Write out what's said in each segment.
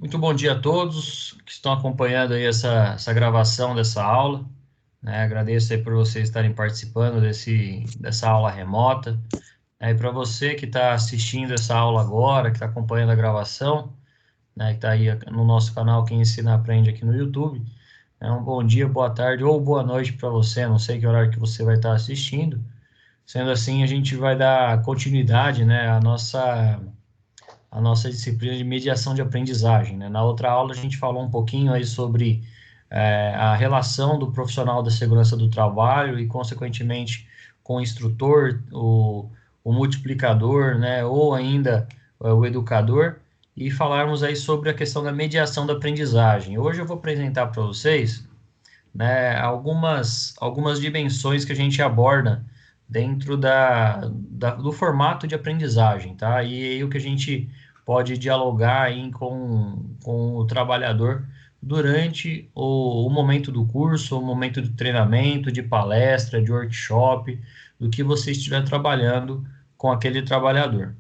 Muito bom dia a todos que estão acompanhando aí essa gravação dessa aula, né? Agradeço aí por vocês estarem participando dessa aula remota. E para você que está assistindo essa aula agora, que está acompanhando a gravação, né, que está aí no nosso canal Quem Ensina Aprende aqui no YouTube, um bom dia, boa tarde ou boa noite para você, não sei que horário que você vai estar assistindo. Sendo assim, a gente vai dar continuidade, né, à nossa disciplina de mediação de aprendizagem, né? Na outra aula a gente falou um pouquinho aí sobre a relação do profissional da segurança do trabalho e, consequentemente, com o instrutor, o multiplicador, né? Ou ainda o educador, e falarmos aí sobre a questão da mediação da aprendizagem. Hoje eu vou apresentar para vocês, né, algumas dimensões que a gente aborda dentro do formato de aprendizagem, tá? E aí o que a gente pode dialogar aí com o trabalhador durante o momento do curso, o momento do treinamento, de palestra, de workshop, do que você estiver trabalhando com aquele trabalhador.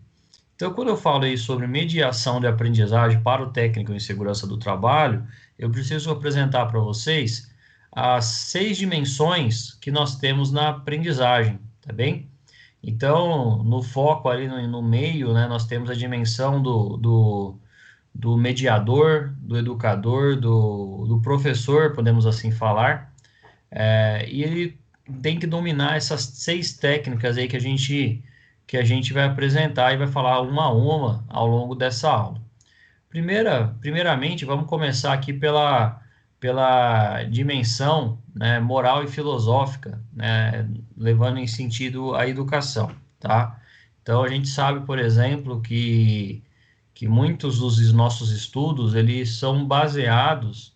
Então, quando eu falo aí sobre mediação de aprendizagem para o técnico em segurança do trabalho, eu preciso apresentar para vocês as 6 dimensões que nós temos na aprendizagem, tá bem? Então, no foco ali no meio, né, nós temos a dimensão do mediador, do educador, do professor, podemos assim falar, e ele tem que dominar essas 6 técnicas aí que a gente vai apresentar e vai falar uma a uma ao longo dessa aula. Primeiramente, vamos começar aqui pela dimensão, né, moral e filosófica, né, levando em sentido a educação, tá? Então, a gente sabe, por exemplo, que muitos dos nossos estudos, eles são baseados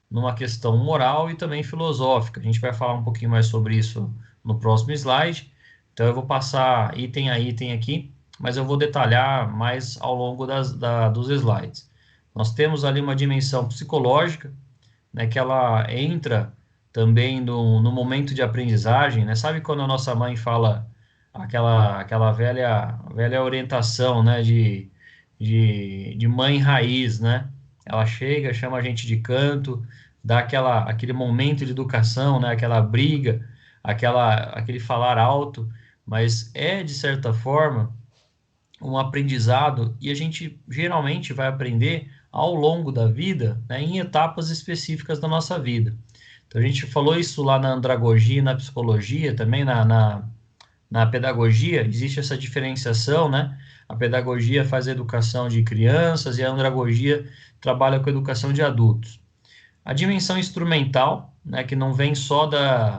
numa questão moral e também filosófica. A gente vai falar um pouquinho mais sobre isso no próximo slide. Então, eu vou passar item a item aqui, mas eu vou detalhar mais ao longo dos slides. Nós temos ali uma dimensão psicológica, né, que ela entra também no momento de aprendizagem, né? Sabe quando a nossa mãe fala aquela velha orientação, né, de mãe raiz, né? Ela chega, chama a gente de canto, dá aquele momento de educação, né? Aquela briga, aquele falar alto, mas é, de certa forma, um aprendizado e a gente geralmente vai aprender ao longo da vida, né, em etapas específicas da nossa vida. Então, a gente falou isso lá na andragogia, na psicologia, também na pedagogia, existe essa diferenciação, né? A pedagogia faz a educação de crianças e a andragogia trabalha com a educação de adultos. A dimensão instrumental, né, que não vem só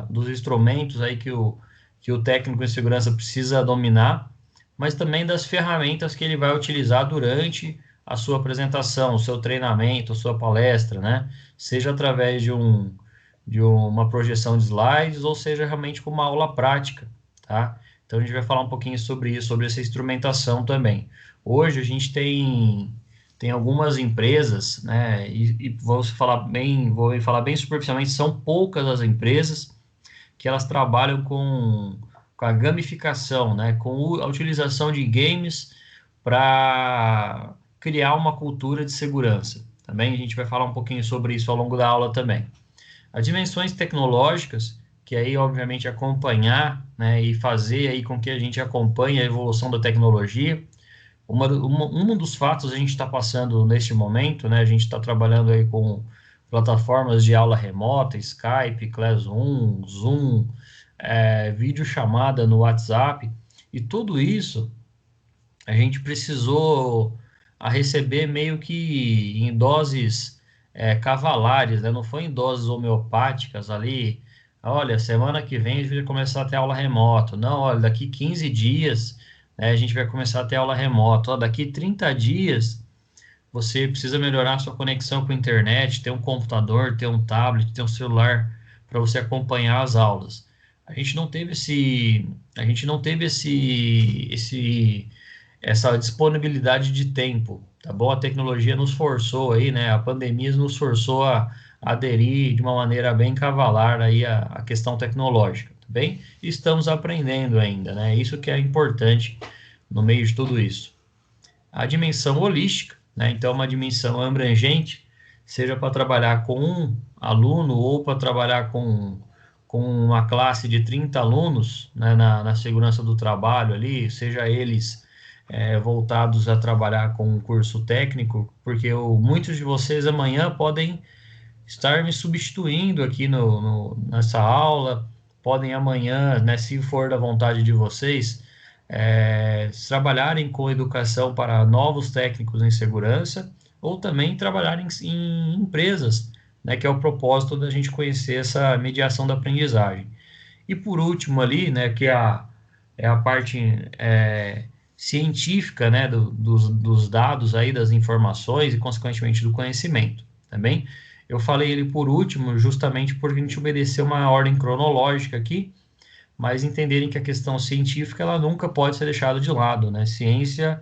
dos instrumentos aí que o técnico em segurança precisa dominar, mas também das ferramentas que ele vai utilizar durante a sua apresentação, o seu treinamento, a sua palestra, né? Seja através de uma projeção de slides, ou seja realmente com uma aula prática, tá? Então a gente vai falar um pouquinho sobre isso, sobre essa instrumentação também. Hoje a gente tem algumas empresas, né? E vou falar bem superficialmente, são poucas as empresas que elas trabalham com a gamificação, né? Com a utilização de games para criar uma cultura de segurança. Também a gente vai falar um pouquinho sobre isso ao longo da aula também. As dimensões tecnológicas, que aí, obviamente, acompanhar, né, e fazer aí com que a gente acompanhe a evolução da tecnologia. Um dos fatos a gente está passando neste momento, né, a gente está trabalhando aí com plataformas de aula remota, Skype, Classroom, Zoom, videochamada no WhatsApp, e tudo isso a gente precisou receber meio que em doses cavalares, né? Não foi em doses homeopáticas ali. Olha, semana que vem a gente vai começar a ter aula remoto. Não, olha, daqui 15 dias, né, a gente vai começar a ter aula remoto. Ó, daqui 30 dias você precisa melhorar a sua conexão com a internet, ter um computador, ter um tablet, ter um celular para você acompanhar as aulas. A gente não teve essa disponibilidade de tempo, tá bom? A tecnologia nos forçou aí, né? A pandemia nos forçou a aderir de uma maneira bem cavalar aí a questão tecnológica, tá bem? E estamos aprendendo ainda, né? Isso que é importante no meio de tudo isso. A dimensão holística, né? Então, é uma dimensão abrangente, seja para trabalhar com um aluno ou para trabalhar com uma classe de 30 alunos, né, na segurança do trabalho ali, seja eles voltados a trabalhar com um curso técnico, porque muitos de vocês amanhã podem estar me substituindo aqui nessa aula, podem amanhã, né, se for da vontade de vocês, trabalharem com educação para novos técnicos em segurança, ou também trabalharem em empresas, né, que é o propósito da gente conhecer essa mediação da aprendizagem. E por último ali, né, que é a parte científica, né, dos dados aí, das informações e, consequentemente, do conhecimento, também. Eu falei ele por último, justamente porque a gente obedeceu uma ordem cronológica aqui, mas entenderem que a questão científica, ela nunca pode ser deixada de lado, né? Ciência,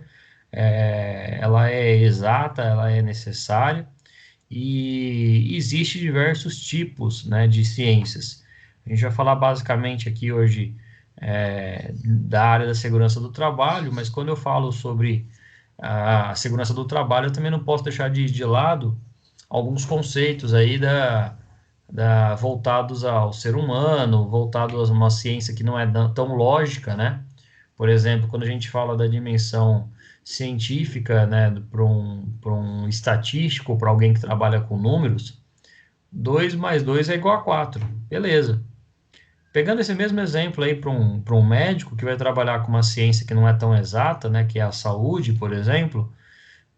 ela é exata, ela é necessária, e existe diversos tipos, né, de ciências. A gente vai falar basicamente aqui hoje da área da segurança do trabalho, mas quando eu falo sobre a segurança do trabalho, eu também não posso deixar de lado alguns conceitos aí voltados ao ser humano, voltados a uma ciência que não é tão lógica, né? Por exemplo, quando a gente fala da dimensão científica, né, para um estatístico, para alguém que trabalha com números, 2 mais 2 é igual a 4. Beleza. Pegando esse mesmo exemplo aí para um médico que vai trabalhar com uma ciência que não é tão exata, né, que é a saúde, por exemplo,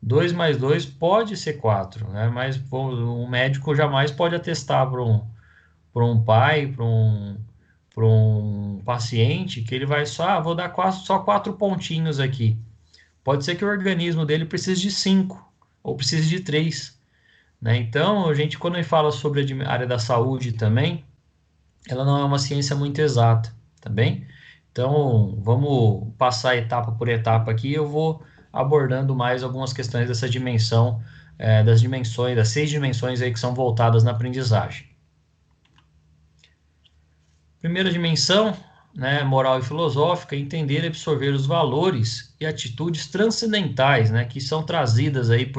2 mais 2 pode ser 4, né? Mas um médico jamais pode atestar para um pai, para um paciente, que ele vai só, vou dar só 4 pontinhos aqui. Pode ser que o organismo dele precise de 5 ou precise de 3, né? Então, a gente, quando a gente fala sobre a área da saúde também, ela não é uma ciência muito exata, tá bem? Então, vamos passar etapa por etapa aqui. Eu vou abordando mais algumas questões dessa dimensão, das dimensões, das 6 dimensões aí que são voltadas na aprendizagem. Primeira dimensão, né, moral e filosófica, entender e absorver os valores e atitudes transcendentais, né, que são trazidas aí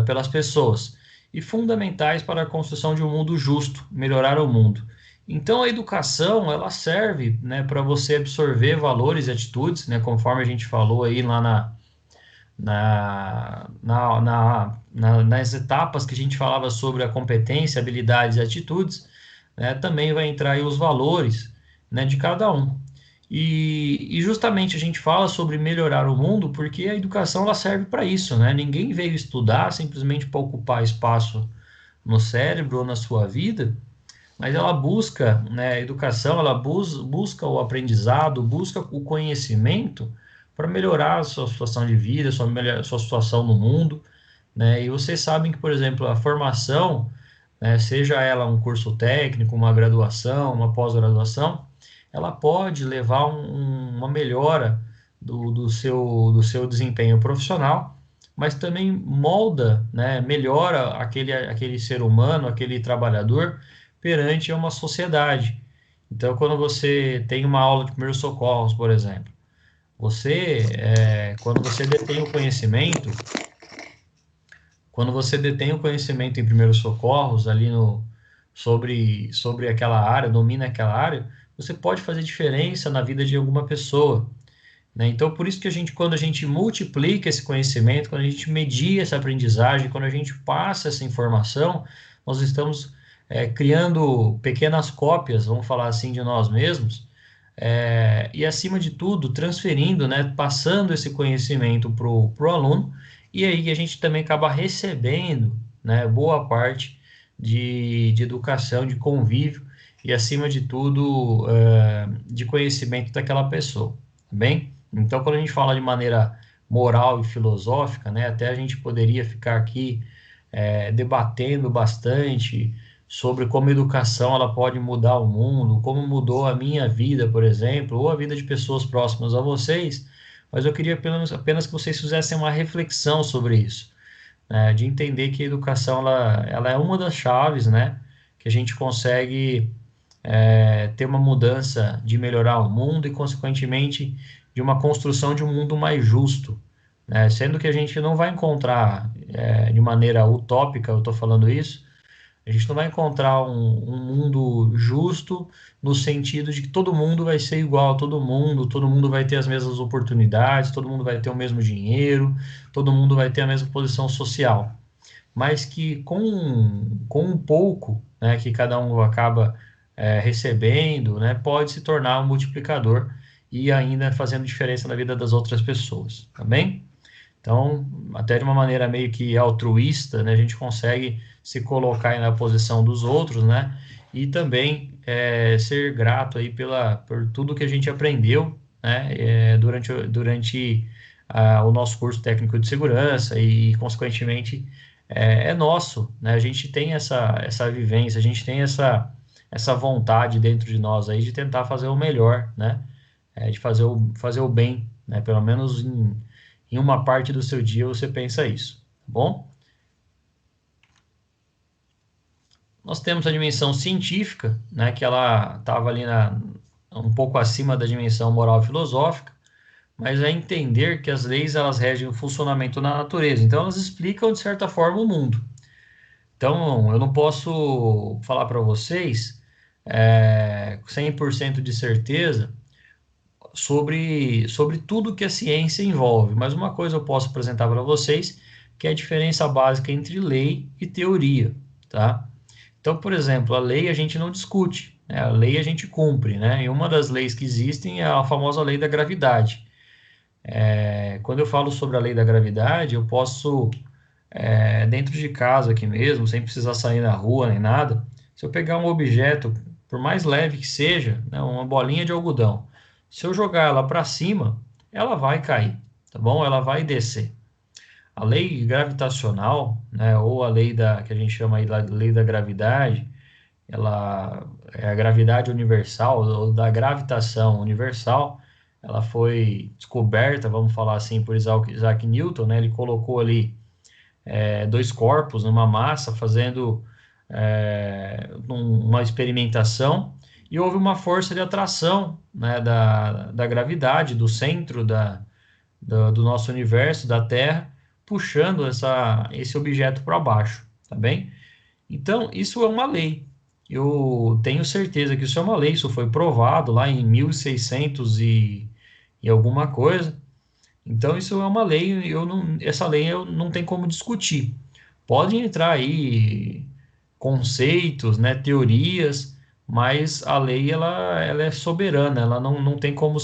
pelas pessoas e fundamentais para a construção de um mundo justo, melhorar o mundo. Então, a educação, ela serve, né, para você absorver valores e atitudes, né, conforme a gente falou aí lá nas etapas que a gente falava sobre a competência, habilidades e atitudes, né, também vai entrar aí os valores, né, de cada um. E justamente a gente fala sobre melhorar o mundo porque a educação ela serve para isso, né? Ninguém veio estudar simplesmente para ocupar espaço no cérebro ou na sua vida, mas ela busca, né, a educação, ela busca o aprendizado, busca o conhecimento para melhorar a sua situação de vida, sua situação no mundo, né? E vocês sabem que, por exemplo, a formação, né, seja ela um curso técnico, uma graduação, uma pós-graduação, ela pode levar uma melhora do seu desempenho profissional, mas também molda, né, melhora aquele ser humano, aquele trabalhador perante uma sociedade. Então, quando você tem uma aula de primeiros socorros, por exemplo, quando você detém o conhecimento, quando você detém o conhecimento em primeiros socorros ali sobre aquela área, domina aquela área, você pode fazer diferença na vida de alguma pessoa, né? Então, por isso que quando a gente multiplica esse conhecimento, quando a gente media essa aprendizagem, quando a gente passa essa informação, nós estamos criando pequenas cópias, vamos falar assim, de nós mesmos, e acima de tudo, transferindo, né, passando esse conhecimento para o aluno, e aí a gente também acaba recebendo, né, boa parte de educação, de convívio, e acima de tudo, de conhecimento daquela pessoa, tá bem? Então, quando a gente fala de maneira moral e filosófica, né, até a gente poderia ficar aqui debatendo bastante sobre como a educação ela pode mudar o mundo, como mudou a minha vida, por exemplo, ou a vida de pessoas próximas a vocês, mas eu queria apenas que vocês fizessem uma reflexão sobre isso, né, de entender que a educação ela é uma das chaves, né, que a gente consegue ter uma mudança de melhorar o mundo e, consequentemente, de uma construção de um mundo mais justo, né? Sendo que a gente não vai encontrar, de maneira utópica, eu estou falando isso, a gente não vai encontrar um mundo justo no sentido de que todo mundo vai ser igual a todo mundo vai ter as mesmas oportunidades, todo mundo vai ter o mesmo dinheiro, todo mundo vai ter a mesma posição social. Mas que com um pouco, né, que cada um acaba recebendo, né, pode se tornar um multiplicador e ainda fazendo diferença na vida das outras pessoas, tá bem? Então, até de uma maneira meio que altruísta, né, a gente consegue se colocar aí na posição dos outros, né, e também ser grato aí por tudo que a gente aprendeu, né, durante o nosso curso técnico de segurança e, consequentemente, é nosso, né, a gente tem essa vivência, a gente tem essa vontade dentro de nós aí de tentar fazer o melhor, né, de fazer o bem, né, pelo menos em uma parte do seu dia você pensa isso, tá bom? Nós temos a dimensão científica, né, que ela estava ali um pouco acima da dimensão moral e filosófica, mas é entender que as leis elas regem o funcionamento da natureza, então elas explicam de certa forma o mundo. Então eu não posso falar para vocês 100% de certeza sobre tudo que a ciência envolve, mas uma coisa eu posso apresentar para vocês, que é a diferença básica entre lei e teoria, tá? Então, por exemplo, a lei a gente não discute, né? A lei a gente cumpre, né? E uma das leis que existem é a famosa lei da gravidade. Quando eu falo sobre a lei da gravidade, eu posso, dentro de casa aqui mesmo, sem precisar sair na rua nem nada, se eu pegar um objeto, por mais leve que seja, né, uma bolinha de algodão, se eu jogar ela para cima, ela vai cair, tá bom? Ela vai descer. A lei gravitacional, né, ou a lei que a gente chama aí da lei da gravidade, ela é a gravidade universal, ou da gravitação universal, ela foi descoberta, vamos falar assim, por Isaac Newton, né? Ele colocou ali dois corpos numa massa, fazendo uma experimentação, e houve uma força de atração, né, da gravidade, do centro do nosso universo, da Terra, puxando esse objeto para baixo, tá bem? Então, isso é uma lei. Eu tenho certeza que isso é uma lei, isso foi provado lá em 1600 e alguma coisa. Então, isso é uma lei, essa lei eu não tem como discutir. Pode entrar aí conceitos, né, teorias, mas a lei ela é soberana, ela não tem como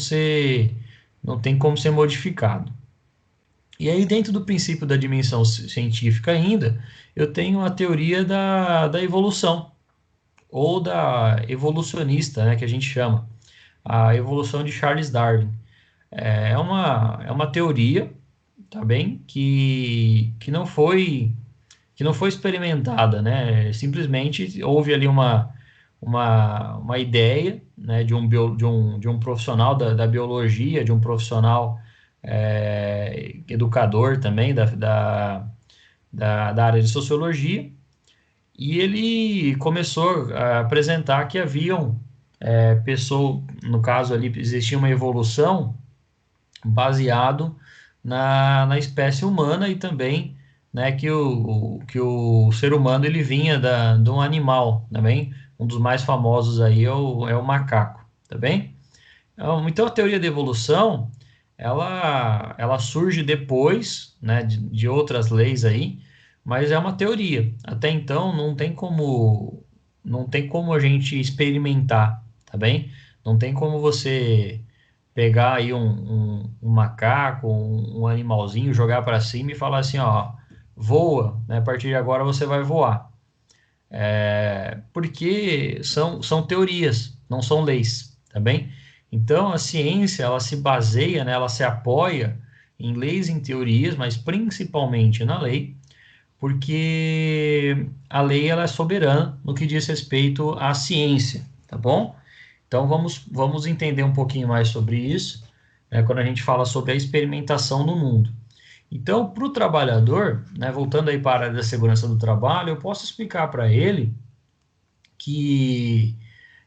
não tem como ser modificado. E aí, dentro do princípio da dimensão científica ainda, eu tenho a teoria da evolução, ou da evolucionista, né, que a gente chama, a evolução de Charles Darwin. É uma teoria, tá bem, que não foi experimentada, né? Simplesmente houve ali uma ideia, né, de um profissional da biologia, de um profissional educador também da área de sociologia, e ele começou a apresentar que haviam pessoas, no caso ali existia uma evolução baseado na espécie humana e também, né, que o ser humano ele vinha de um animal, também um dos mais famosos aí é o macaco, tá bem? Então a teoria da evolução ela surge depois, né, de outras leis aí, mas é uma teoria. Até então não tem como a gente experimentar, tá bem? Não tem como você pegar aí um macaco, um animalzinho, jogar para cima e falar assim, ó, voa, né? A partir de agora você vai voar. Porque são teorias, não são leis, tá bem? Então a ciência ela se baseia, né? Ela se apoia em leis e em teorias, mas principalmente na lei, porque a lei ela é soberana no que diz respeito à ciência, tá bom? Então vamos entender um pouquinho mais sobre isso, né, quando a gente fala sobre a experimentação no mundo. Então, para o trabalhador, né, voltando aí para a área da segurança do trabalho, eu posso explicar para ele que,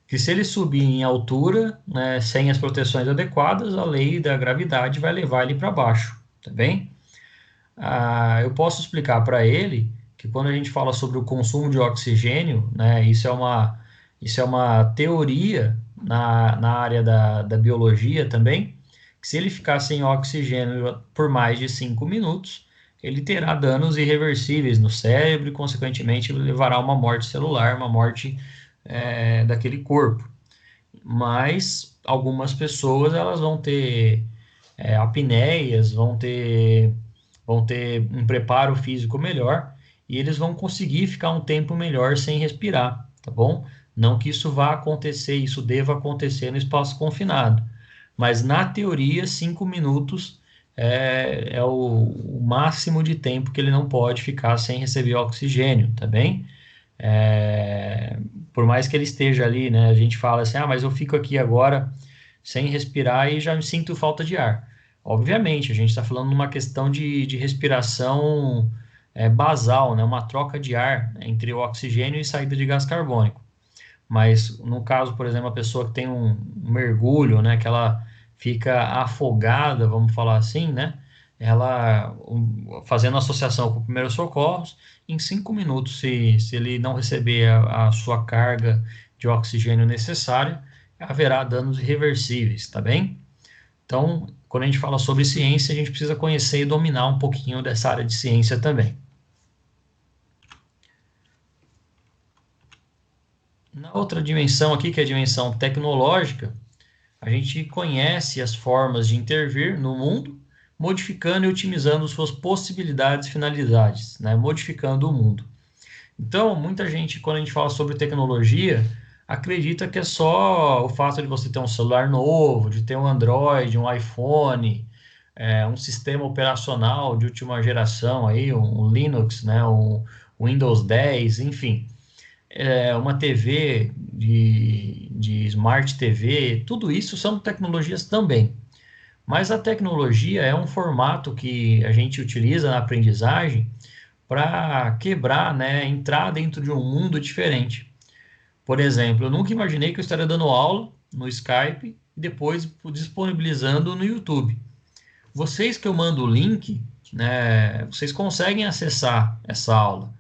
que se ele subir em altura, né, sem as proteções adequadas, a lei da gravidade vai levar ele para baixo, tá bem? eu posso explicar para ele que quando a gente fala sobre o consumo de oxigênio, né, isso é uma teoria na área da biologia também, que se ele ficar sem oxigênio por mais de 5 minutos, ele terá danos irreversíveis no cérebro e, consequentemente, ele levará a uma morte celular, uma morte daquele corpo. Mas algumas pessoas elas vão ter apneias, vão ter um preparo físico melhor e eles vão conseguir ficar um tempo melhor sem respirar, tá bom? Não que isso vá acontecer, isso deva acontecer no espaço confinado, mas na teoria, 5 minutos é o máximo de tempo que ele não pode ficar sem receber oxigênio, tá bem? É, por mais que ele esteja ali, né? A gente fala assim, mas eu fico aqui agora sem respirar e já me sinto falta de ar. Obviamente, a gente está falando numa questão de respiração basal, né? Uma troca de ar entre o oxigênio e saída de gás carbônico. Mas no caso, por exemplo, a pessoa que tem um mergulho, né? Que ela fica afogada, vamos falar assim, né? Ela fazendo associação com primeiros socorros, em 5 minutos, se ele não receber a sua carga de oxigênio necessária, haverá danos irreversíveis, tá bem? Então, quando a gente fala sobre ciência, a gente precisa conhecer e dominar um pouquinho dessa área de ciência também. Na outra dimensão aqui, que é a dimensão tecnológica, a gente conhece as formas de intervir no mundo, modificando e otimizando suas possibilidades e finalidades, né? Modificando o mundo. Então, muita gente, quando a gente fala sobre tecnologia, acredita que é só o fato de você ter um celular novo, de ter um Android, um iPhone, um sistema operacional de última geração, aí, um Linux, né, um Windows 10, enfim, uma TV de Smart TV, tudo isso são tecnologias também. Mas a tecnologia é um formato que a gente utiliza na aprendizagem para quebrar, né, entrar dentro de um mundo diferente. Por exemplo, eu nunca imaginei que eu estaria dando aula no Skype e depois disponibilizando no YouTube. Vocês que eu mando o link, né, vocês conseguem acessar essa aula,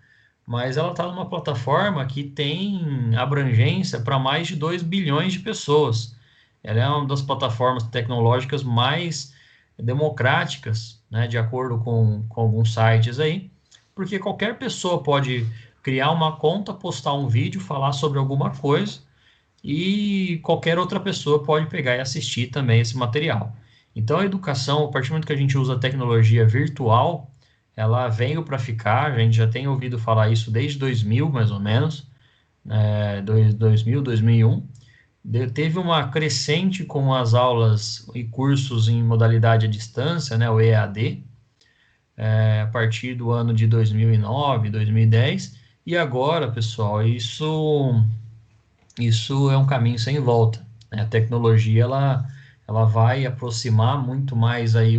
mas ela está numa plataforma que tem abrangência para mais de 2 bilhões de pessoas. Ela é uma das plataformas tecnológicas mais democráticas, né, de acordo com alguns sites aí, porque qualquer pessoa pode criar uma conta, postar um vídeo, falar sobre alguma coisa e qualquer outra pessoa pode pegar e assistir também esse material. Então, a educação, a partir do momento que a gente usa a tecnologia virtual, ela veio para ficar, a gente já tem ouvido falar isso desde 2000, mais ou menos, 2000, 2001. Teve uma crescente com as aulas e cursos em modalidade à distância, né, o EAD, a partir do ano de 2009, 2010, e agora, pessoal, isso é um caminho sem volta, né? A tecnologia ela vai aproximar muito mais aí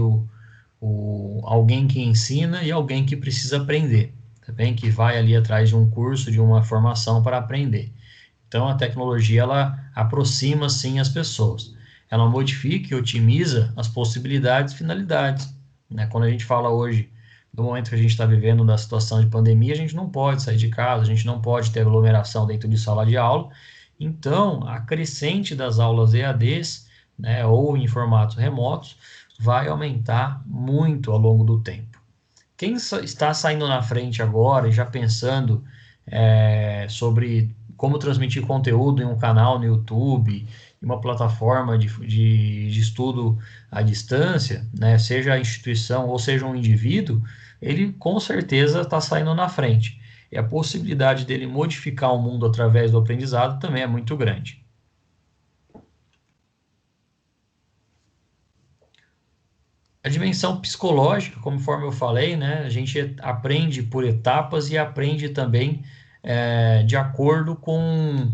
alguém que ensina e alguém que precisa aprender, tá bem? Que vai ali atrás de um curso, de uma formação para aprender. Então a tecnologia ela aproxima sim as pessoas. Ela modifica e otimiza as possibilidades e finalidades, né? Quando a gente fala hoje do momento que a gente está vivendo da situação de pandemia, a gente não pode sair de casa, a gente não pode ter aglomeração dentro de sala de aula. Então, a crescente das aulas EADs, né, ou em formatos remotos, vai aumentar muito ao longo do tempo. Quem está saindo na frente agora e já pensando sobre como transmitir conteúdo em um canal no YouTube, em uma plataforma de estudo à distância, né, seja a instituição ou seja um indivíduo, ele com certeza está saindo na frente. E a possibilidade dele modificar o mundo através do aprendizado também é muito grande. A dimensão psicológica, conforme eu falei, né, a gente aprende por etapas e aprende também de acordo com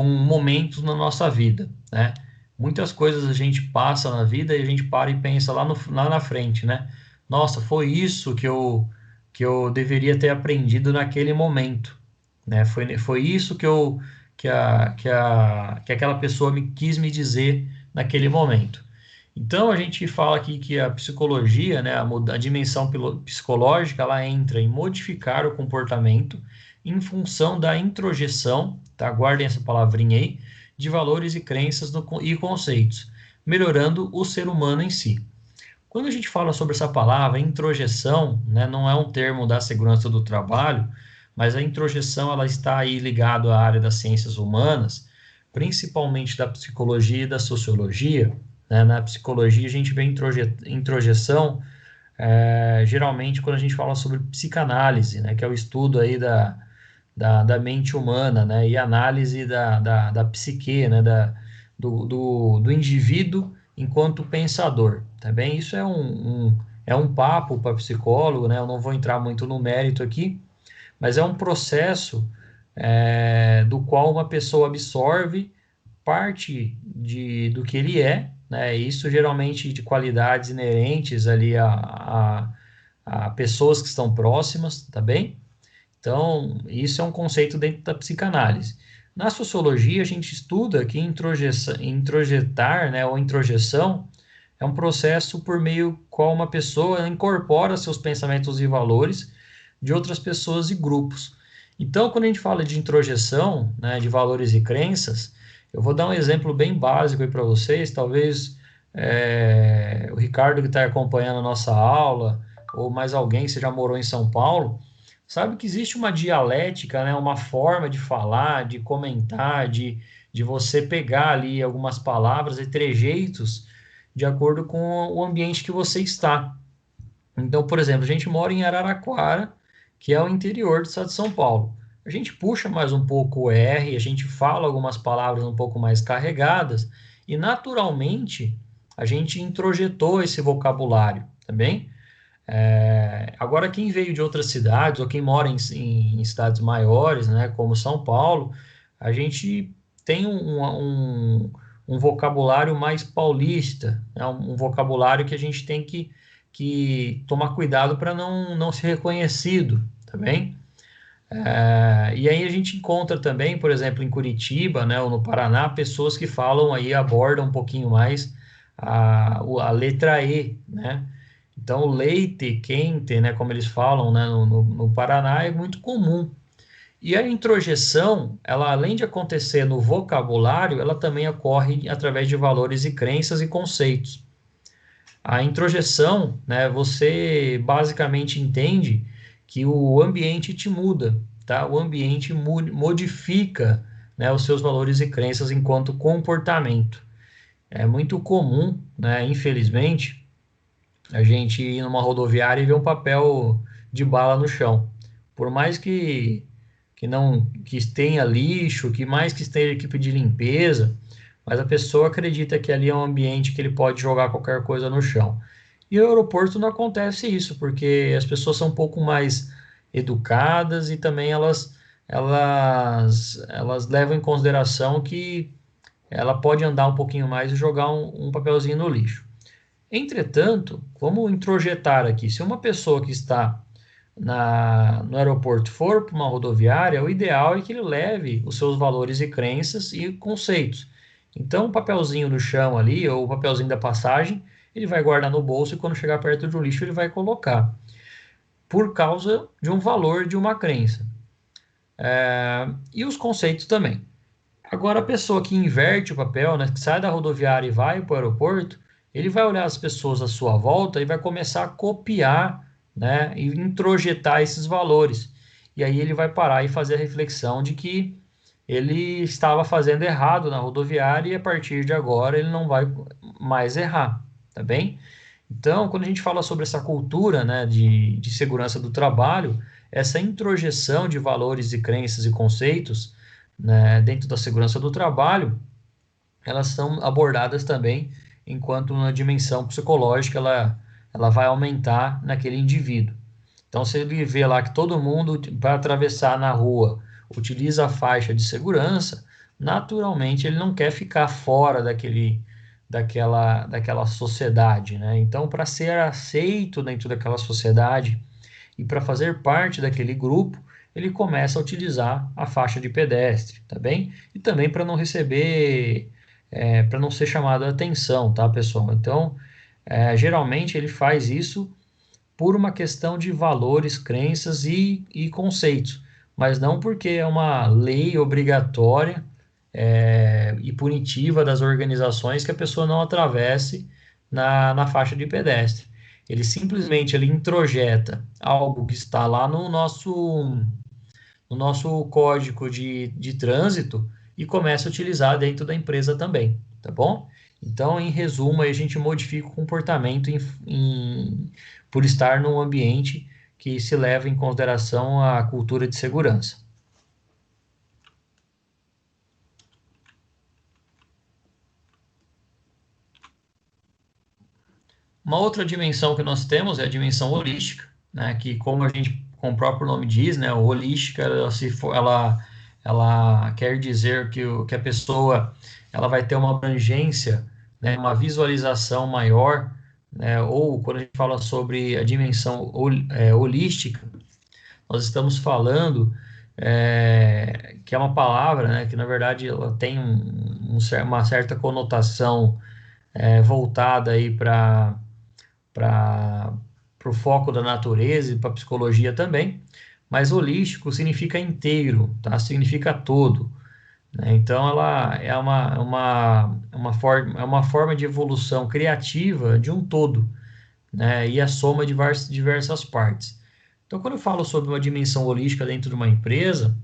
momentos na nossa vida, né? Muitas coisas a gente passa na vida e a gente para e pensa lá na frente, né? Nossa, foi isso que eu deveria ter aprendido naquele momento, né? Foi isso que aquela pessoa quis me dizer naquele momento. Então, a gente fala aqui que a psicologia, né, a dimensão psicológica, ela entra em modificar o comportamento em função da introjeção, tá? Guardem essa palavrinha aí, de valores e crenças e conceitos, melhorando o ser humano em si. Quando a gente fala sobre essa palavra, introjeção, né, não é um termo da segurança do trabalho, mas a introjeção ela está aí ligada à área das ciências humanas, principalmente da psicologia e da sociologia, né? Na psicologia, a gente vê introjeção, geralmente, quando a gente fala sobre psicanálise, né? Que é o estudo aí da mente humana, né? E análise da psique, né? Do indivíduo enquanto pensador, tá bem? Isso é um papo para psicólogo, né? Eu não vou entrar muito no mérito aqui, mas é um processo do qual uma pessoa absorve parte do que ele é, né? Isso geralmente de qualidades inerentes ali a pessoas que estão próximas, tá bem? Então, isso é um conceito dentro da psicanálise. Na sociologia, a gente estuda que introjetar, né, ou introjeção, é um processo por meio qual uma pessoa incorpora seus pensamentos e valores de outras pessoas e grupos. Então, quando a gente fala de introjeção, né, de valores e crenças, eu vou dar um exemplo bem básico aí para vocês. Talvez o Ricardo que está acompanhando a nossa aula, ou mais alguém que você já morou em São Paulo, sabe que existe uma dialética, né, uma forma de falar, de comentar, de você pegar ali algumas palavras e trejeitos de acordo com o ambiente que você está. Então, por exemplo, a gente mora em Araraquara, que é o interior do estado de São Paulo. A gente puxa mais um pouco o R, a gente fala algumas palavras um pouco mais carregadas e, naturalmente, a gente introjetou esse vocabulário, tá bem? Agora, quem veio de outras cidades ou quem mora em cidades maiores, né, como São Paulo, a gente tem um vocabulário mais paulista, né, um vocabulário que a gente tem que tomar cuidado para não ser reconhecido, tá bem? E aí a gente encontra também, por exemplo, em Curitiba, né, ou no Paraná, pessoas que falam aí, abordam um pouquinho mais a letra E, né? Então, leite quente, né, como eles falam, né, no Paraná, é muito comum. E a introjeção, ela além de acontecer no vocabulário, ela também ocorre através de valores e crenças e conceitos. A introjeção, né, você basicamente entende que o ambiente te muda, tá? O ambiente modifica, né, os seus valores e crenças enquanto comportamento. É muito comum, né, infelizmente, a gente ir numa rodoviária e ver um papel de bala no chão. Por mais que não que tenha lixo, que mais que esteja equipe de limpeza, mas a pessoa acredita que ali é um ambiente que ele pode jogar qualquer coisa no chão. E no aeroporto não acontece isso, porque as pessoas são um pouco mais educadas e também elas levam em consideração que ela pode andar um pouquinho mais e jogar um papelzinho no lixo. Entretanto, vamos introjetar aqui, se uma pessoa que está no aeroporto for para uma rodoviária, o ideal é que ele leve os seus valores e crenças e conceitos. Então, o papelzinho no chão ali, ou o papelzinho da passagem, ele vai guardar no bolso e quando chegar perto de um lixo ele vai colocar, por causa de um valor de uma crença. E os conceitos também. Agora, a pessoa que inverte o papel, né, que sai da rodoviária e vai para o aeroporto, ele vai olhar as pessoas à sua volta e vai começar a copiar, né, e introjetar esses valores. E aí ele vai parar e fazer a reflexão de que ele estava fazendo errado na rodoviária e a partir de agora ele não vai mais errar, tá bem? Então, quando a gente fala sobre essa cultura, né, de segurança do trabalho, essa introjeção de valores e crenças e conceitos, né, dentro da segurança do trabalho, elas são abordadas também enquanto uma dimensão psicológica ela vai aumentar naquele indivíduo. Então, se ele vê lá que todo mundo, para atravessar na rua, utiliza a faixa de segurança, naturalmente ele não quer ficar fora daquela sociedade, né? Então, para ser aceito dentro daquela sociedade e para fazer parte daquele grupo, ele começa a utilizar a faixa de pedestre, tá bem? E também para não receber para não ser chamado a atenção, tá, pessoal? Então, geralmente ele faz isso por uma questão de valores, crenças e conceitos, mas não porque é uma lei obrigatória e punitiva das organizações que a pessoa não atravesse na faixa de pedestre. Ele simplesmente ele introjeta algo que está lá no nosso código de trânsito e começa a utilizar dentro da empresa também, tá bom? Então, em resumo, aí a gente modifica o comportamento por estar num ambiente que se leva em consideração a cultura de segurança. Uma outra dimensão que nós temos é a dimensão holística, né? Que como o próprio nome diz, né? O holística, ela quer dizer que a pessoa, ela vai ter uma abrangência, né? Uma visualização maior, né? Ou quando a gente fala sobre a dimensão holística, nós estamos falando que é uma palavra, né? Que na verdade ela tem uma certa conotação voltada aí para o foco da natureza e para a psicologia também, mas holístico significa inteiro, tá? Significa todo, né? Então, ela é uma forma de evolução criativa de um todo, né? E a soma de diversas partes. Então, quando eu falo sobre uma dimensão holística dentro de uma empresa,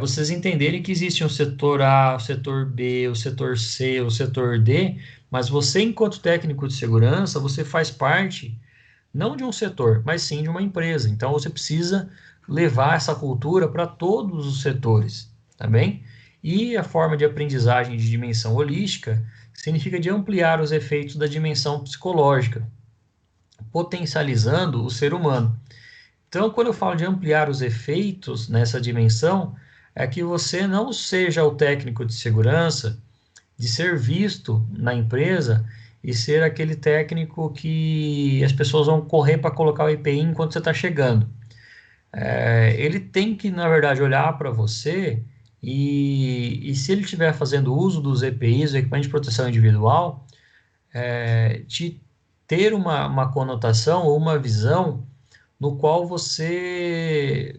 vocês entenderem que existe um setor A, o setor B, o setor C, o setor D, mas você, enquanto técnico de segurança, você faz parte não de um setor, mas sim de uma empresa. Então você precisa levar essa cultura para todos os setores, tá bem? E a forma de aprendizagem de dimensão holística significa de ampliar os efeitos da dimensão psicológica, potencializando o ser humano. Então, quando eu falo de ampliar os efeitos nessa dimensão, é que você não seja o técnico de segurança de ser visto na empresa e ser aquele técnico que as pessoas vão correr para colocar o EPI enquanto você está chegando. Ele tem que, na verdade, olhar para você e se ele estiver fazendo uso dos EPIs, o equipamento de proteção individual, te ter uma conotação ou uma visão no qual você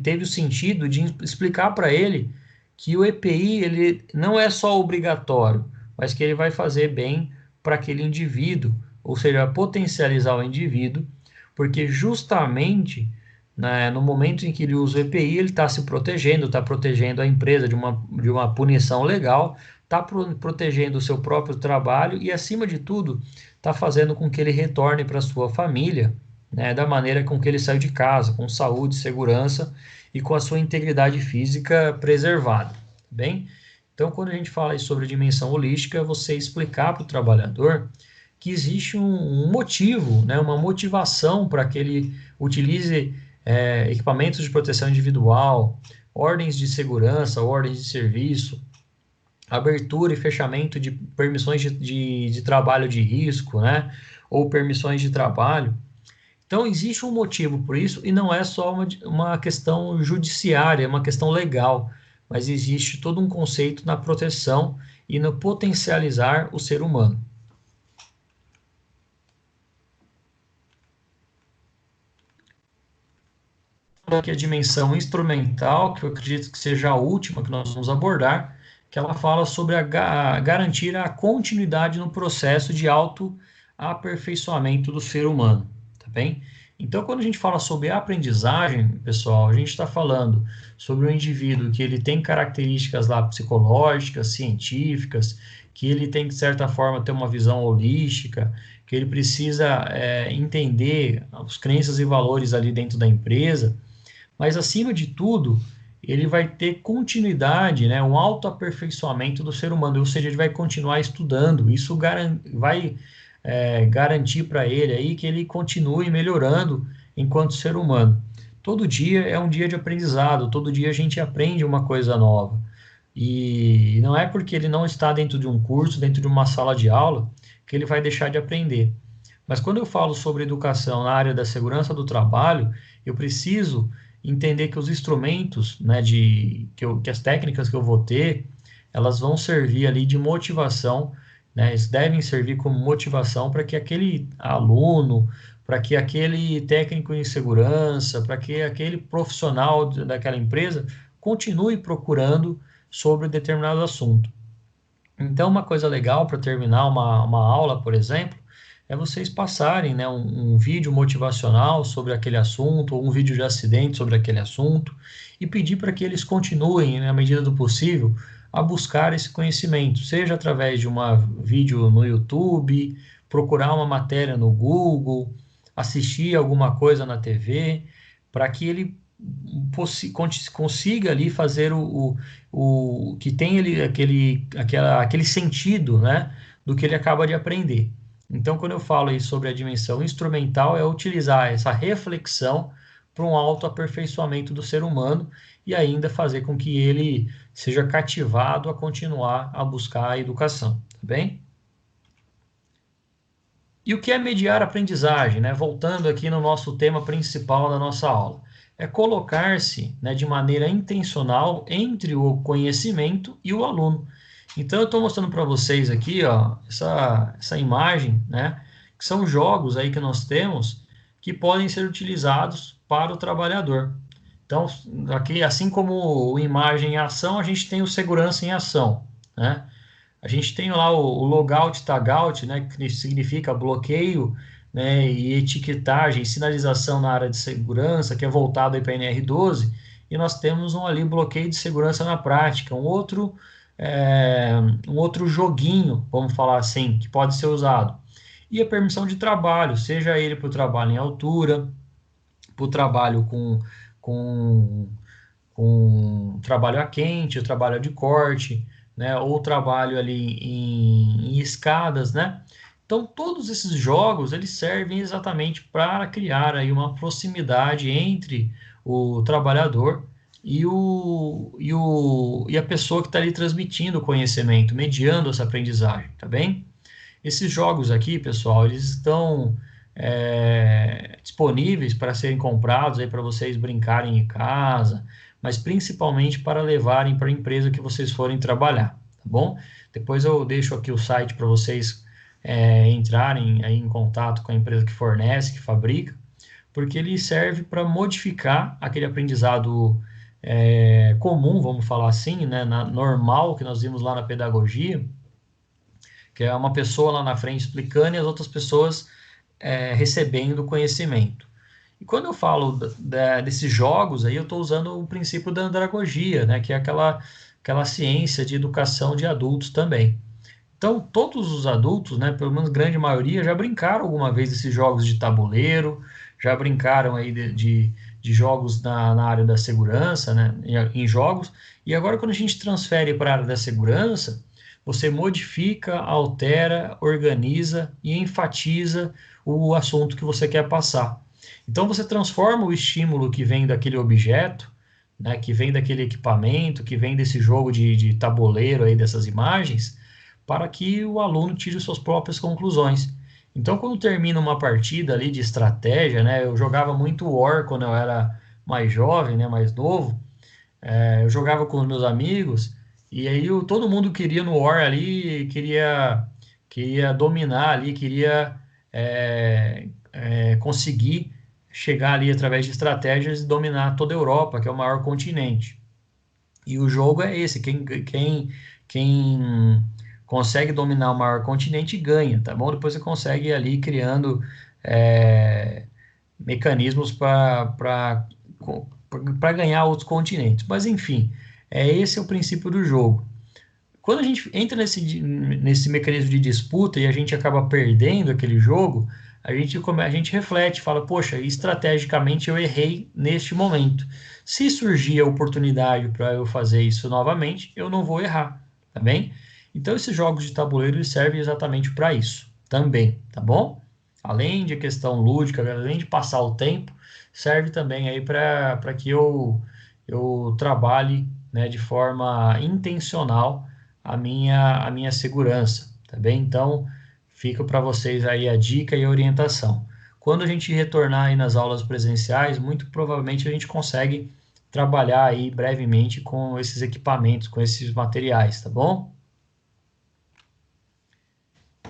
teve o sentido de explicar para ele que o EPI ele não é só obrigatório, mas que ele vai fazer bem para aquele indivíduo, ou seja, potencializar o indivíduo, porque justamente, né, no momento em que ele usa o EPI, ele está protegendo a empresa de uma punição legal, está protegendo o seu próprio trabalho e, acima de tudo, está fazendo com que ele retorne para sua família, né, da maneira com que ele saiu de casa, com saúde, segurança e com a sua integridade física preservada, bem? Então, quando a gente fala aí sobre dimensão holística, você explicar para o trabalhador que existe um motivo, né, uma motivação para que ele utilize equipamentos de proteção individual, ordens de segurança, ordens de serviço, abertura e fechamento de permissões de trabalho de risco, né, ou permissões de trabalho. Então, existe um motivo por isso, e não é só uma questão judiciária, é uma questão legal, mas existe todo um conceito na proteção e no potencializar o ser humano. Aqui a dimensão instrumental, que eu acredito que seja a última que nós vamos abordar, que ela fala sobre garantir a continuidade no processo de autoaperfeiçoamento do ser humano, tá bem? Então, quando a gente fala sobre aprendizagem, pessoal, a gente está falando sobre um indivíduo que ele tem características lá psicológicas, científicas, que ele tem, de certa forma, ter uma visão holística, que ele precisa entender os crenças e valores ali dentro da empresa, mas acima de tudo, ele vai ter continuidade, né, um autoaperfeiçoamento do ser humano, ou seja, ele vai continuar estudando, isso vai garantir para ele aí que ele continue melhorando enquanto ser humano. Todo dia é um dia de aprendizado, todo dia a gente aprende uma coisa nova. E não é porque ele não está dentro de um curso, dentro de uma sala de aula, que ele vai deixar de aprender. Mas quando eu falo sobre educação na área da segurança do trabalho, eu preciso entender que os instrumentos, né, que as técnicas que eu vou ter, elas vão servir ali de motivação, né? Eles devem servir como motivação para que aquele aluno, para que aquele técnico em segurança, para que aquele profissional daquela empresa continue procurando sobre determinado assunto. Então, uma coisa legal para terminar uma aula, por exemplo, é vocês passarem, né, um vídeo motivacional sobre aquele assunto, ou um vídeo de acidente sobre aquele assunto, e pedir para que eles continuem, né, na medida do possível, a buscar esse conhecimento, seja através de um vídeo no YouTube, procurar uma matéria no Google, assistir alguma coisa na TV, para que ele consiga ali fazer o que tem ele, aquele sentido, né, do que ele acaba de aprender. Então, quando eu falo aí sobre a dimensão instrumental, é utilizar essa reflexão para um autoaperfeiçoamento do ser humano e ainda fazer com que ele seja cativado a continuar a buscar a educação, tá bem? E o que é mediar aprendizagem, né? Voltando aqui no nosso tema principal da nossa aula, é colocar-se, né, de maneira intencional entre o conhecimento e o aluno. Então, eu estou mostrando para vocês aqui, ó, essa imagem, né, que são jogos aí que nós temos que podem ser utilizados para o trabalhador. Então, aqui, assim como o imagem em ação, a gente tem o segurança em ação, né? A gente tem lá o logout, tagout, né, que significa bloqueio, né, e etiquetagem, sinalização na área de segurança, que é voltado para a NR12, e nós temos ali bloqueio de segurança na prática, é, um outro joguinho, vamos falar assim, que pode ser usado. E a permissão de trabalho, seja ele para o trabalho em altura, para o trabalho com com trabalho a quente, o trabalho de corte, né, ou trabalho ali em escadas, né? Então, todos esses jogos, eles servem exatamente para criar aí uma proximidade entre o trabalhador e a pessoa que está ali transmitindo o conhecimento, mediando essa aprendizagem, tá bem? Esses jogos aqui, pessoal, eles estão disponíveis para serem comprados aí para vocês brincarem em casa, mas principalmente para levarem para a empresa que vocês forem trabalhar, tá bom? Depois eu deixo aqui o site para vocês entrarem aí em contato com a empresa que fornece, que fabrica, porque ele serve para modificar aquele aprendizado comum, vamos falar assim, né, normal que nós vimos lá na pedagogia, que é uma pessoa lá na frente explicando e as outras pessoas recebendo conhecimento. E quando eu falo desses jogos, aí eu estou usando o princípio da andragogia, né, que é aquela ciência de educação de adultos também. Então, todos os adultos, né, pelo menos grande maioria, já brincaram alguma vez desses jogos de tabuleiro, já brincaram aí de jogos na área da segurança, né, em jogos, e agora quando a gente transfere para a área da segurança, você modifica, altera, organiza e enfatiza o assunto que você quer passar. Então você transforma o estímulo que vem daquele objeto, né, que vem daquele equipamento, que vem desse jogo de tabuleiro aí, dessas imagens, para que o aluno tire suas próprias conclusões. Então, quando termina uma partida ali de estratégia, né, eu jogava muito War quando eu era mais jovem, né, mais novo, eu jogava com os meus amigos, e aí todo mundo queria no War ali, queria dominar ali, queria conseguir chegar ali através de estratégias e dominar toda a Europa, que é o maior continente. E o jogo é esse, quem consegue dominar o maior continente ganha, tá bom? Depois você consegue ir ali criando mecanismos para ganhar outros continentes. Mas enfim, esse é o princípio do jogo. Quando a gente entra nesse mecanismo de disputa e a gente acaba perdendo aquele jogo, a gente reflete, fala, poxa, estrategicamente eu errei neste momento. Se surgir a oportunidade para eu fazer isso novamente, eu não vou errar, tá bem? Então, esses jogos de tabuleiro servem exatamente para isso também, tá bom? Além de questão lúdica, além de passar o tempo, serve também aí para que eu trabalhe, né, de forma intencional a minha segurança, tá bem? Então, fica para vocês aí a dica e a orientação. Quando a gente retornar aí nas aulas presenciais, muito provavelmente a gente consegue trabalhar aí brevemente com esses equipamentos, com esses materiais, tá bom?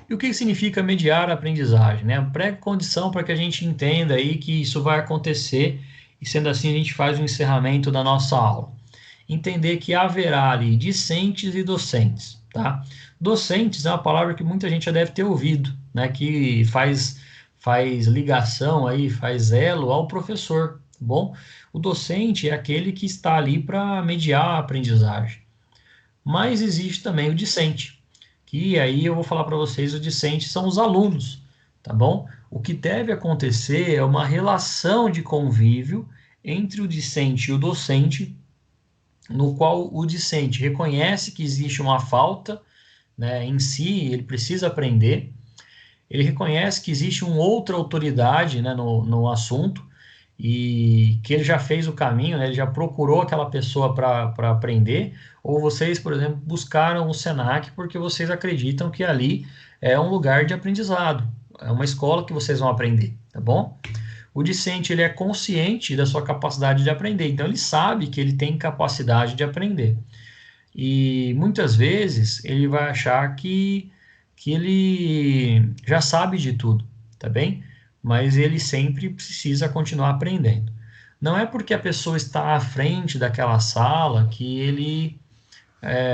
E o que significa mediar a aprendizagem, né? Pré-condição para que a gente entenda aí que isso vai acontecer e sendo assim a gente faz o encerramento da nossa aula. Entender que haverá ali discentes e docentes, tá? Docentes é uma palavra que muita gente já deve ter ouvido, né? Que faz ligação aí, faz elo ao professor, tá bom? O docente é aquele que está ali para mediar a aprendizagem. Mas existe também o discente, que aí eu vou falar para vocês, o discente são os alunos, tá bom? O que deve acontecer é uma relação de convívio entre o discente e o docente, no qual o discente reconhece que existe uma falta, né, em si, ele precisa aprender, ele reconhece que existe uma outra autoridade, né, no assunto, e que ele já fez o caminho, né, ele já procurou aquela pessoa para aprender, ou vocês, por exemplo, buscaram o Senac porque vocês acreditam que ali é um lugar de aprendizado, é uma escola que vocês vão aprender, tá bom? O discente, ele é consciente da sua capacidade de aprender, então ele sabe que ele tem capacidade de aprender. E muitas vezes ele vai achar que ele já sabe de tudo, tá bem? Mas ele sempre precisa continuar aprendendo. Não é porque a pessoa está à frente daquela sala que ele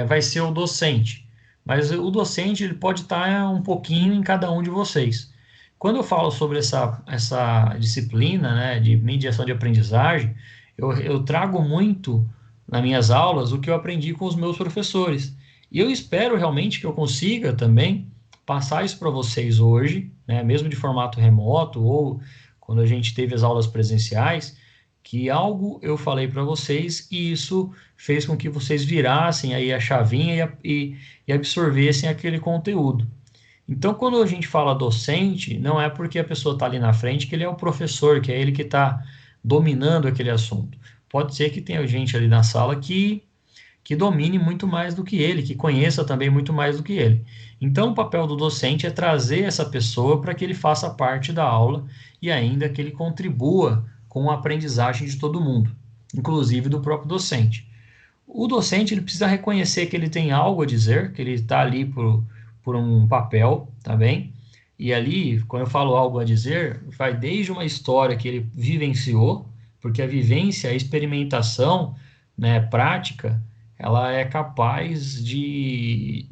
vai ser o docente, mas o docente ele pode estar um pouquinho em cada um de vocês. Quando eu falo sobre essa disciplina, né, de mediação de aprendizagem, eu trago muito nas minhas aulas o que eu aprendi com os meus professores. E eu espero realmente que eu consiga também passar isso para vocês hoje, né, mesmo de formato remoto ou quando a gente teve as aulas presenciais, que algo eu falei para vocês e isso fez com que vocês virassem aí a chavinha e absorvessem aquele conteúdo. Então, quando a gente fala docente, não é porque a pessoa está ali na frente que ele é o professor, que é ele que está dominando aquele assunto. Pode ser que tenha gente ali na sala que domine muito mais do que ele, que conheça também muito mais do que ele. Então, o papel do docente é trazer essa pessoa para que ele faça parte da aula e ainda que ele contribua com a aprendizagem de todo mundo, inclusive do próprio docente. O docente ele precisa reconhecer que ele tem algo a dizer, que ele está ali por um papel, tá bem? E ali, quando eu falo algo a dizer, vai desde uma história que ele vivenciou, porque a vivência, a experimentação, né, prática, ela é capaz de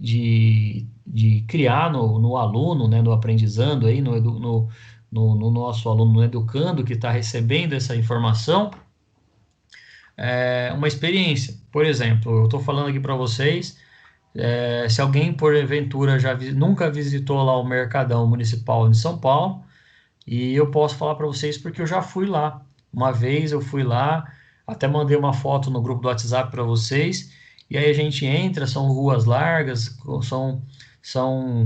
criar no aluno, né, no aprendizando, aí, no nosso aluno, no educando que está recebendo essa informação, uma experiência. Por exemplo, eu estou falando aqui para vocês, se alguém, porventura, nunca visitou lá o Mercadão Municipal de São Paulo, e eu posso falar para vocês porque eu já fui lá. Uma vez eu fui lá, até mandei uma foto no grupo do WhatsApp para vocês, e aí a gente entra, são ruas largas,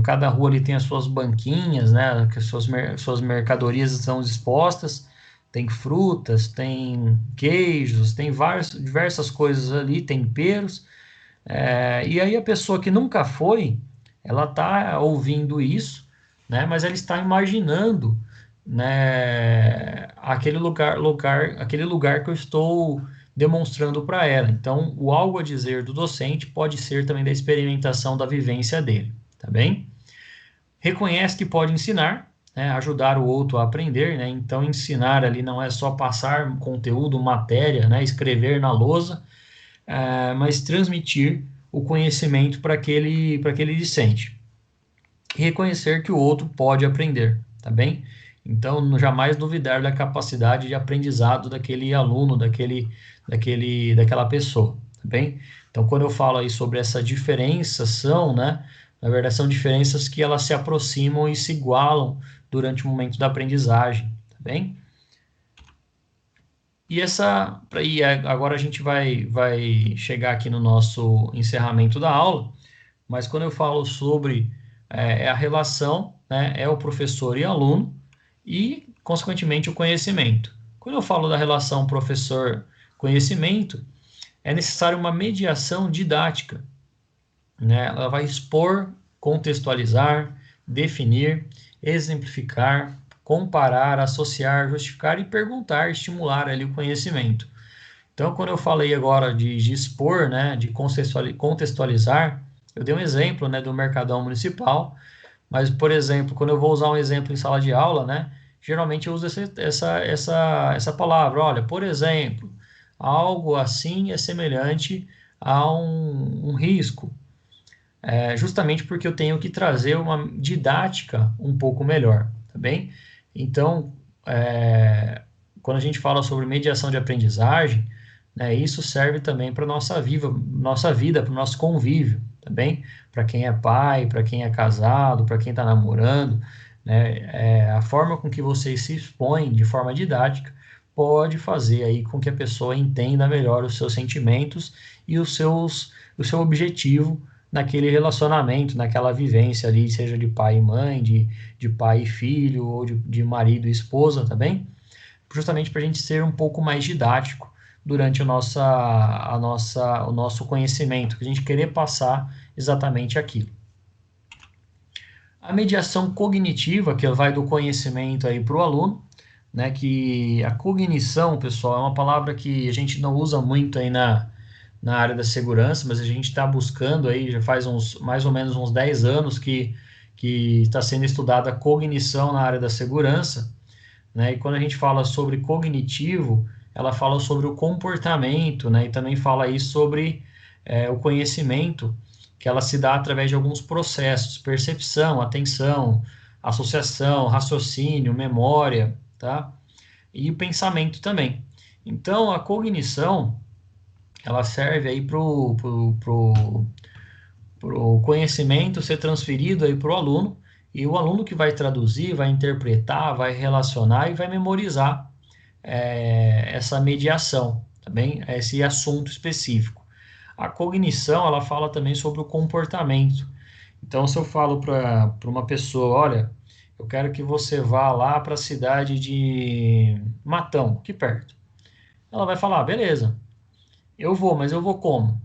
cada rua ali tem as suas banquinhas, né, que suas mercadorias estão expostas, tem frutas, tem queijos, tem diversas coisas ali, temperos, e aí a pessoa que nunca foi, ela está ouvindo isso, né? Mas ela está imaginando, né, aquele lugar que eu estou demonstrando para ela. Então, o algo a dizer do docente pode ser também da experimentação da vivência dele, tá bem? Reconhece que pode ensinar, né, ajudar o outro a aprender, né? Então, ensinar ali não é só passar conteúdo, matéria, né, escrever na lousa, mas transmitir o conhecimento para aquele discente. E reconhecer que o outro pode aprender, tá bem? Então, jamais duvidar da capacidade de aprendizado daquele aluno, daquela pessoa, tá bem? Então, quando eu falo aí sobre essa diferenciação, né? Na verdade, são diferenças que elas se aproximam e se igualam durante o momento da aprendizagem, tá bem? Agora a gente vai chegar aqui no nosso encerramento da aula, mas quando eu falo sobre a relação, né, é o professor e aluno e, consequentemente, o conhecimento. Quando eu falo da relação professor-conhecimento, é necessário uma mediação didática, né? Ela vai expor, contextualizar, definir, exemplificar, comparar, associar, justificar e perguntar, estimular ali o conhecimento. Então, quando eu falei agora de expor, né, de contextualizar, eu dei um exemplo, né, do Mercadão Municipal, mas, por exemplo, quando eu vou usar um exemplo em sala de aula, né, geralmente eu uso essa palavra. Olha, por exemplo, algo assim é semelhante a um risco, justamente porque eu tenho que trazer uma didática um pouco melhor, tá bem? Então, quando a gente fala sobre mediação de aprendizagem, né, isso serve também para nossa vida, para o nosso convívio, tá bem? Para quem é pai, para quem é casado, para quem está namorando, né, a forma com que vocês se expõem de forma didática pode fazer aí com que a pessoa entenda melhor os seus sentimentos e o seu objetivo naquele relacionamento, naquela vivência ali, seja de pai e mãe, de pai e filho, ou de marido e esposa, tá bem? Justamente para a gente ser um pouco mais didático durante o nosso conhecimento, que a gente querer passar exatamente aquilo. A mediação cognitiva, que vai do conhecimento aí para o aluno, né, que a cognição, pessoal, é uma palavra que a gente não usa muito aí na área da segurança, mas a gente está buscando aí, já faz mais ou menos uns 10 anos que está sendo estudada a cognição na área da segurança, né? E quando a gente fala sobre cognitivo, ela fala sobre o comportamento, né? E também fala aí sobre o conhecimento, que ela se dá através de alguns processos, percepção, atenção, associação, raciocínio, memória, tá? E o pensamento também. Então, a cognição, ela serve aí para o conhecimento ser transferido aí para o aluno, e o aluno que vai traduzir, vai interpretar, vai relacionar e vai memorizar essa mediação, tá bem? Esse assunto específico. A cognição, ela fala também sobre o comportamento. Então, se eu falo para uma pessoa, olha, eu quero que você vá lá para a cidade de Matão, aqui perto. Ela vai falar, beleza, eu vou, mas eu vou como?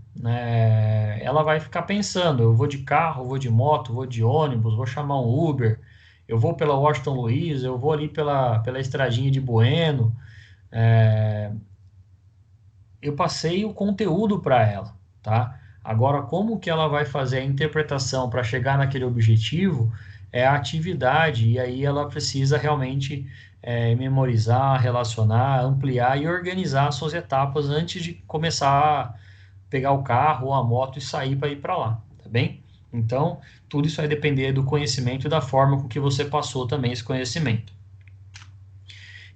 Ela vai ficar pensando, eu vou de carro, eu vou de moto, eu vou de ônibus, vou chamar um Uber, eu vou pela Washington Luiz, eu vou ali pela estradinha de Bueno. É, eu passei o conteúdo para ela, tá? Agora, como que ela vai fazer a interpretação para chegar naquele objetivo é a atividade, e aí ela precisa realmente memorizar, relacionar, ampliar e organizar as suas etapas antes de começar a pegar o carro ou a moto e sair para ir para lá, tá bem? Então, tudo isso vai depender do conhecimento e da forma com que você passou também esse conhecimento.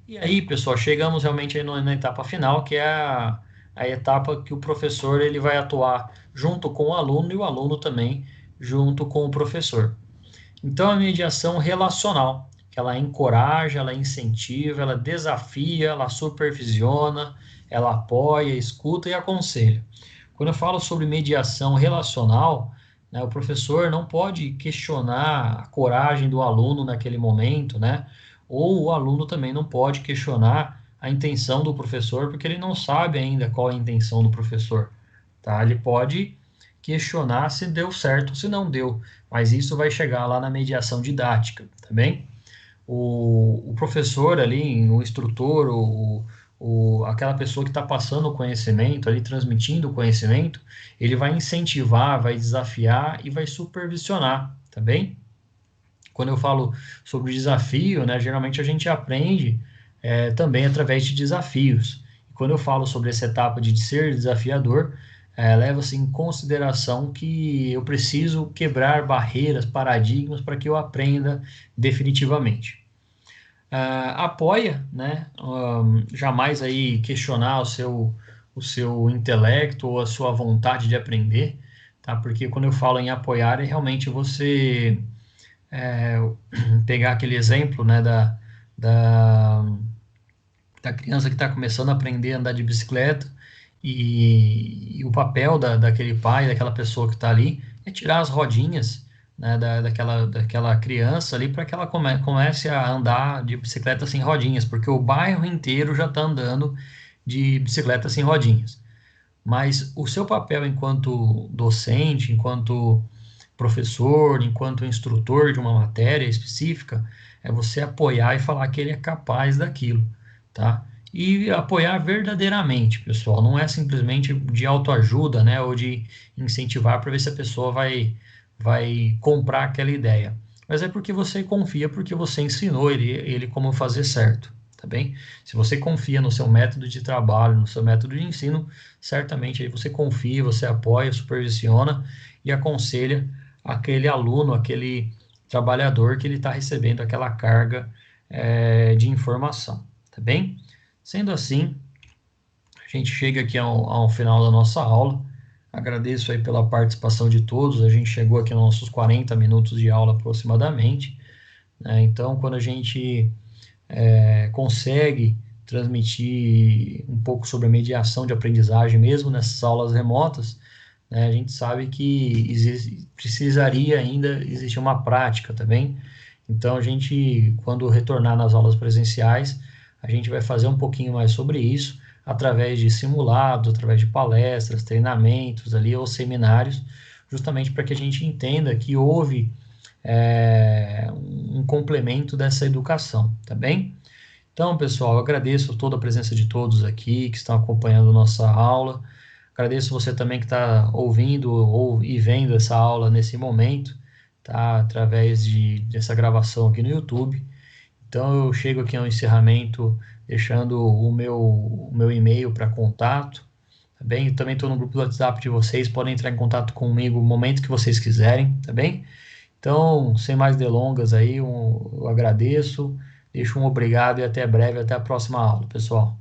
E aí, pessoal, chegamos realmente aí na etapa final, que é a etapa que o professor ele vai atuar junto com o aluno e o aluno também junto com o professor. Então, a mediação relacional, que ela encoraja, ela incentiva, ela desafia, ela supervisiona, ela apoia, escuta e aconselha. Quando eu falo sobre mediação relacional, né, o professor não pode questionar a coragem do aluno naquele momento, né? Ou o aluno também não pode questionar a intenção do professor, porque ele não sabe ainda qual é a intenção do professor, tá? Ele pode questionar se deu certo ou se não deu, mas isso vai chegar lá na mediação didática, tá bem? O professor ali, o instrutor, aquela pessoa que está passando o conhecimento, ali transmitindo o conhecimento, ele vai incentivar, vai desafiar e vai supervisionar, tá bem? Quando eu falo sobre desafio, né, geralmente a gente aprende também através de desafios. E quando eu falo sobre essa etapa de ser desafiador, leva-se em consideração que eu preciso quebrar barreiras, paradigmas para que eu aprenda definitivamente. Apoia, né? Jamais aí questionar o seu intelecto ou a sua vontade de aprender, tá? Porque quando eu falo em apoiar, é realmente você é, pegar aquele exemplo, né, da, da criança que está começando a aprender a andar de bicicleta e o papel daquele pai, daquela pessoa que está ali, é tirar as rodinhas, né, daquela criança ali para que ela comece a andar de bicicleta sem rodinhas, porque o bairro inteiro já está andando de bicicleta sem rodinhas. Mas o seu papel enquanto docente, enquanto professor, enquanto instrutor de uma matéria específica, é você apoiar e falar que ele é capaz daquilo, tá? e apoiar verdadeiramente, pessoal. Não é simplesmente de autoajuda, né, ou de incentivar para ver se a pessoa vai comprar aquela ideia. Mas é porque você confia, porque você ensinou ele como fazer certo, tá bem? Se você confia no seu método de trabalho, no seu método de ensino, certamente aí você confia, você apoia, supervisiona e aconselha aquele aluno, aquele trabalhador que ele está recebendo aquela carga de informação, tá bem? Sendo assim, a gente chega aqui ao final da nossa aula. Agradeço aí pela participação de todos. A gente chegou aqui nos nossos 40 minutos de aula aproximadamente, né? Então, quando a gente consegue transmitir um pouco sobre a mediação de aprendizagem, mesmo nessas aulas remotas, né, a gente sabe que precisaria ainda existir uma prática também. Então, a gente, quando retornar nas aulas presenciais, a gente vai fazer um pouquinho mais sobre isso, através de simulados, através de palestras, treinamentos ali, ou seminários, justamente para que a gente entenda que houve um complemento dessa educação, tá bem? Então, pessoal, eu agradeço toda a presença de todos aqui que estão acompanhando nossa aula. Agradeço você também que está ouvindo e vendo essa aula nesse momento, tá? Através dessa gravação aqui no YouTube. Então, eu chego aqui ao encerramento deixando o meu e-mail para contato, tá bem? Eu também estou no grupo do WhatsApp de vocês, podem entrar em contato comigo no momento que vocês quiserem, tá bem? Então, sem mais delongas aí, eu agradeço, deixo um obrigado e até breve, até a próxima aula, pessoal.